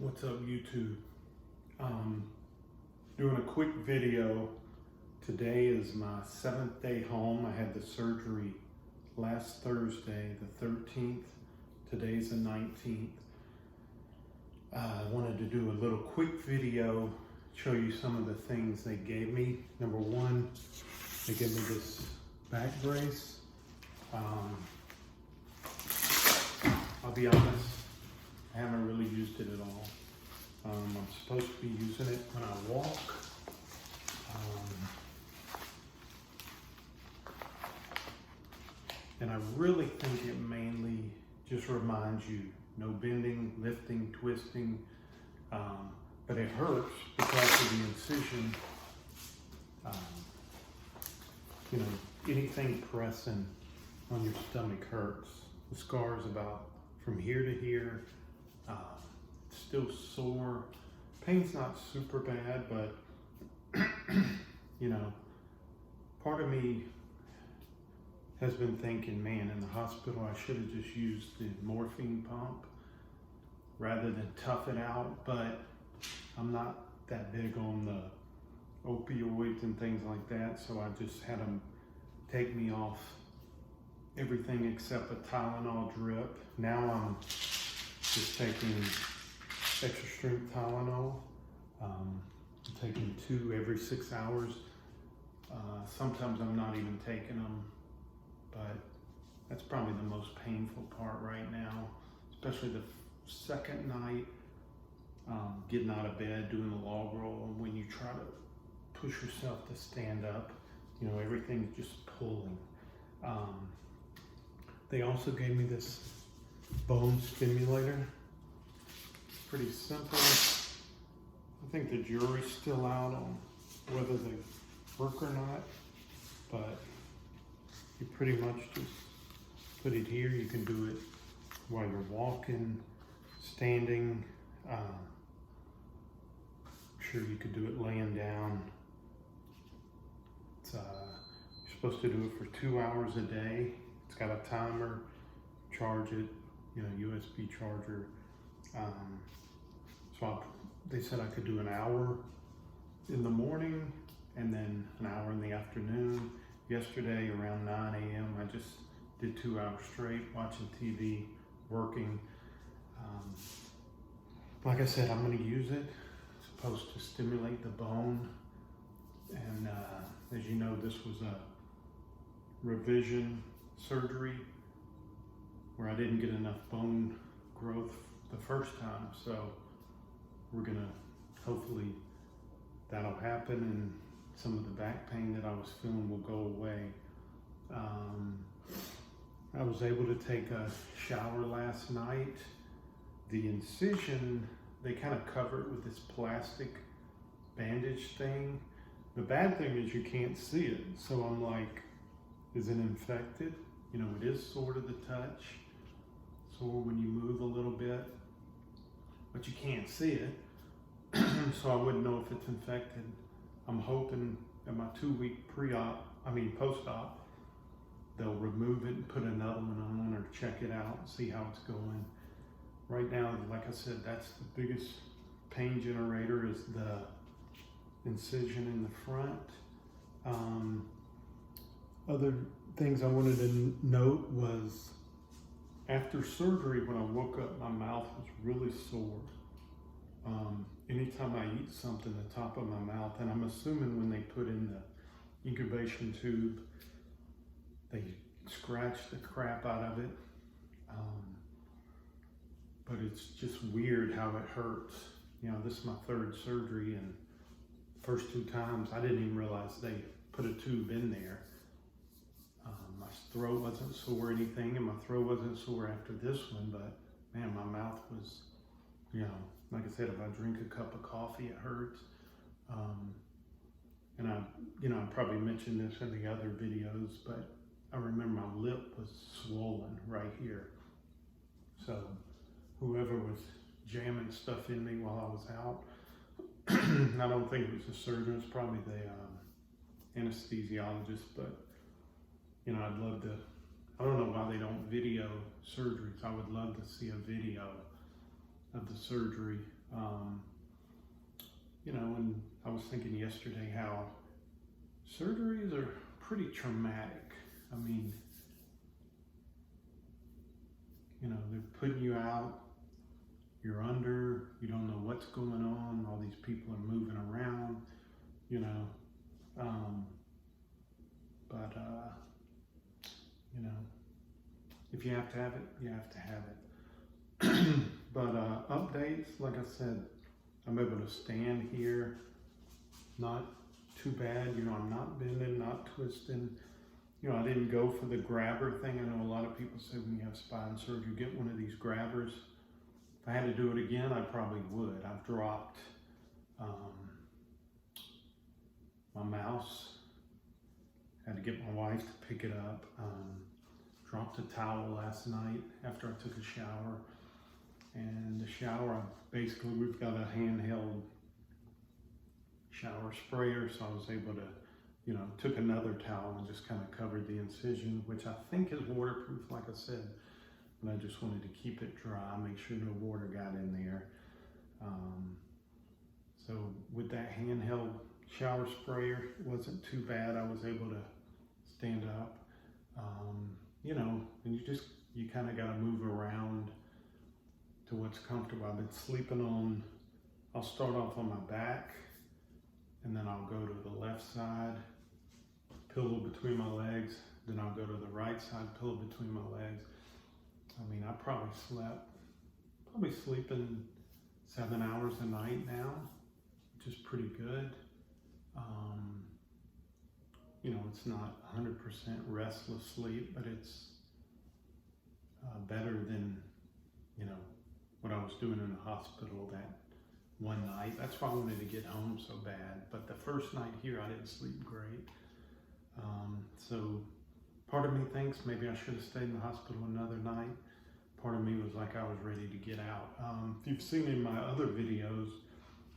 What's up, YouTube? Doing a quick video. Today is my 7th day home. I had the surgery last Thursday, the 13th. Today's the 19th. I wanted to do a little quick video, show you some of the things they gave me. Number one, they gave me this back brace. I'll be honest, I haven't really used it at all. I'm supposed to be using it when I walk. And I really think it mainly just reminds you, no bending, lifting, twisting, but it hurts because of the incision. You know, anything pressing on your stomach hurts. The scar's about from here to here. Still sore. Pain's not super bad, but you know, part of me has been thinking, man, in the hospital I should have just used the morphine pump rather than tough it out, but I'm not that big on the opioids and things like that, so I just had them take me off everything except a Tylenol drip. Now I'm just taking extra strength Tylenol. I'm taking 2 every 6 hours. Sometimes I'm not even taking them, but that's probably the most painful part right now, especially the second night, getting out of bed, doing the log roll, and when you try to push yourself to stand up, you know, everything's just pulling. They also gave me this bone stimulator. Pretty simple. I think the jury's still out on whether they work or not, but you pretty much just put it here. You can do it while you're walking, standing. I'm sure you could do it laying down. You're supposed to do it for 2 hours a day. It's got a timer, charge it, you know, USB charger. They said I could do an hour in the morning and then an hour in the afternoon. Yesterday around 9 a.m. I just did 2 hours straight watching TV, working. Like I said, I'm going to use it. It's supposed to stimulate the bone. And as you know, this was a revision surgery where I didn't get enough bone growth the first time, so we're gonna, hopefully that'll happen and some of the back pain that I was feeling will go away. I was able to take a shower last night. The incision, they kind of cover it with this plastic bandage thing. The bad thing is you can't see it, so I'm like, is it infected? You know, it is sort of the touch, sore when you move a little bit, but you can't see it, so I wouldn't know if it's infected. I'm hoping at my 2-week post-op, they'll remove it and put another one on or check it out and see how it's going. Right now, like I said, that's the biggest pain generator is the incision in the front. Other things I wanted to note was after surgery, when I woke up, my mouth was really sore. Anytime I eat something, the top of my mouth, and I'm assuming when they put in the incubation tube, they scratch the crap out of it. But it's just weird how it hurts. You know, this is my 3rd surgery, and the first 2 times I didn't even realize they put a tube in there. My throat wasn't sore or anything, and my throat wasn't sore after this one, but man, my mouth was, you know, like I said, if I drink a cup of coffee, it hurts. And I probably mentioned this in the other videos, but I remember my lip was swollen right here. So whoever was jamming stuff in me while I was out, I don't think it was the surgeon, it's probably the anesthesiologist, but you know, I'd love to, I don't know why they don't video surgeries. I would love to see a video of the surgery. You know, and I was thinking yesterday how surgeries are pretty traumatic. I mean, you know, they're putting you out, you're under, you don't know what's going on, all these people are moving around, you know, you know, if you have to have it, you have to have it. But updates, like I said, I'm able to stand here, not too bad, you know, I'm not bending, not twisting. You know, I didn't go for the grabber thing. I know a lot of people say when you have spine surgery, get one of these grabbers. If I had to do it again, I probably would. I've dropped my mouse. Had to get my wife to pick it up. Dropped a towel last night after I took a shower. And the shower, we've got a handheld shower sprayer, so I was able to, you know, took another towel and just kind of covered the incision, which I think is waterproof, like I said. But I just wanted to keep it dry, make sure no water got in there. So with that handheld shower sprayer, it wasn't too bad. I was able to stand up. You know, and you kind of got to move around to what's comfortable. I've been sleeping on, I'll start off on my back, and then I'll go to the left side, pillow between my legs, then I'll go to the right side, pillow between my legs. I mean, I probably sleeping 7 hours a night now, which is pretty good. You know, it's not 100% restless sleep, but it's better than, you know, what I was doing in the hospital that one night. That's why I wanted to get home so bad. But the first night here, I didn't sleep great. So part of me thinks maybe I should have stayed in the hospital another night. Part of me was like I was ready to get out. If you've seen in my other videos,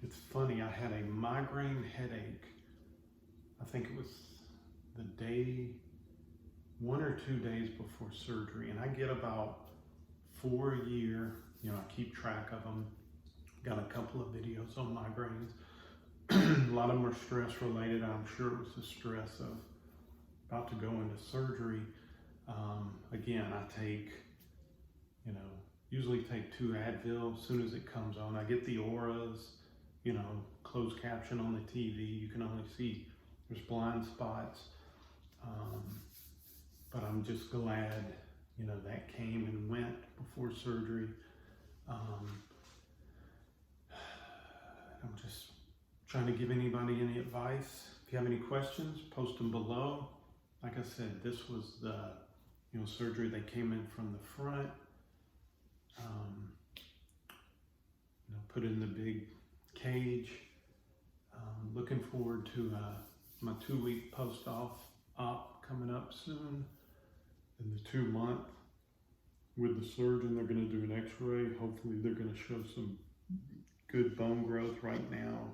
it's funny, I had a migraine headache. I think it was the day, 1 or 2 days before surgery. And I get about 4 a year. You know, I keep track of them. Got a couple of videos on migraines. A lot of them are stress related. I'm sure it was the stress of about to go into surgery. Again, I take, you know, usually take 2 Advil as soon as it comes on. I get the auras, you know, closed caption on the TV. You can only see, there's blind spots. But I'm just glad, you know, that came and went before surgery. I'm just trying to give anybody any advice. If you have any questions, post them below. Like I said, this was the, you know, surgery that came in from the front. You know, put in the big cage. Looking forward to my 2-week post-op coming up soon. In the 2-month with the surgeon, they're going to do an x-ray. Hopefully they're going to show some good bone growth. Right now,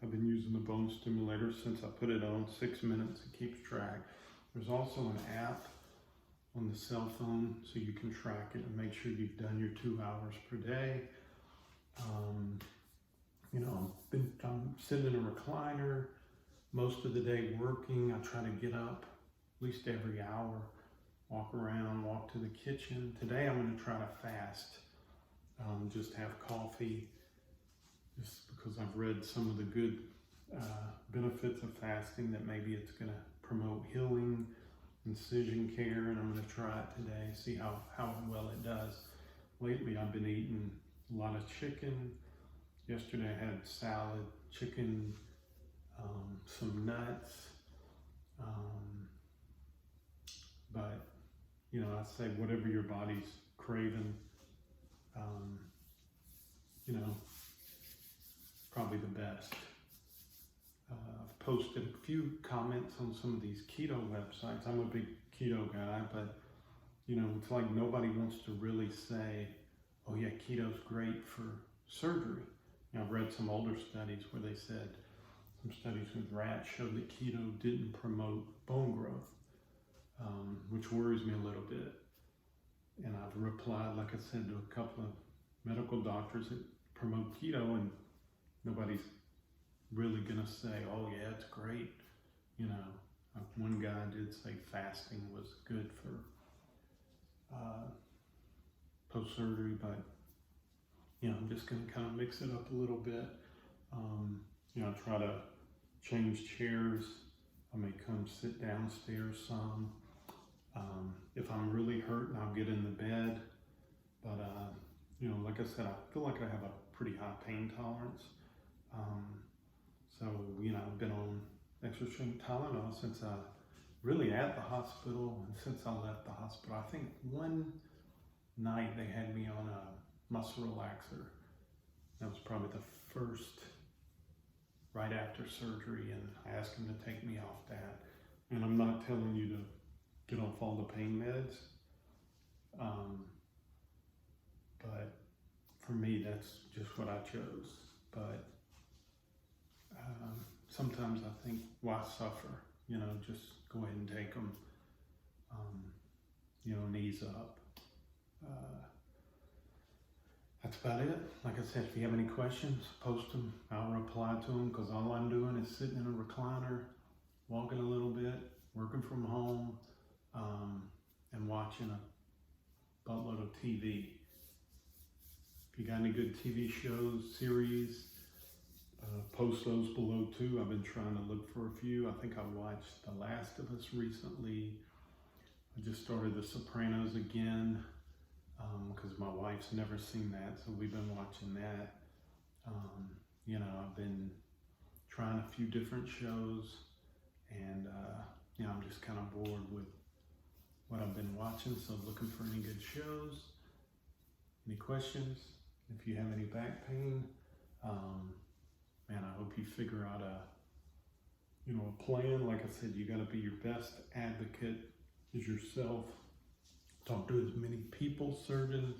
I've been using the bone stimulator since I put it on. 6 minutes, it keeps track. There's also an app on the cell phone so you can track it and make sure you've done your 2 hours per day. You know, I'm sitting in a recliner most of the day working. I try to get up at least every hour, walk around, walk to the kitchen. Today I'm going to try to fast, just have coffee, just because I've read some of the good benefits of fasting, that maybe it's going to promote healing, incision care, and I'm going to try it today, see how well it does. Lately I've been eating a lot of chicken. Yesterday I had salad, chicken, some nuts, but you know, I say whatever your body's craving, you know, probably the best. I've posted a few comments on some of these keto websites. I'm a big keto guy, but you know, it's like nobody wants to really say, oh yeah, keto's great for surgery. You know, I've read some older studies where they said, some studies with rats showed that keto didn't promote bone growth, which worries me a little bit. And I've replied, like I said, to a couple of medical doctors that promote keto, and nobody's really gonna say, oh yeah, it's great. You know, one guy did say fasting was good for post-surgery, but you know, I'm just gonna kind of mix it up a little bit. You know, try to change chairs. I may come sit downstairs some. If I'm really hurting, I'll get in the bed. But, you know, like I said, I feel like I have a pretty high pain tolerance. So, you know, I've been on extra strength Tylenol since I really at the hospital, and since I left the hospital. I think one night they had me on a muscle relaxer. That was probably the first right after surgery, and I asked him to take me off that. And I'm not telling you to get off all the pain meds, but for me, that's just what I chose. But sometimes I think, why suffer? You know, just go ahead and take them. You know, knees up. That's about it. Like I said, if you have any questions, post them. I'll reply to them, because all I'm doing is sitting in a recliner, walking a little bit, working from home, and watching a buttload of TV. If you got any good TV shows, series, post those below too. I've been trying to look for a few. I think I watched The Last of Us recently. I just started The Sopranos again, because my wife's never seen that, so we've been watching that. You know, I've been trying a few different shows, and you know, I'm just kind of bored with what I've been watching, so looking for any good shows. Any questions? If you have any back pain, man, I hope you figure out a plan. Like I said, you got to be your best advocate is yourself. Talk to as many people, surgeons,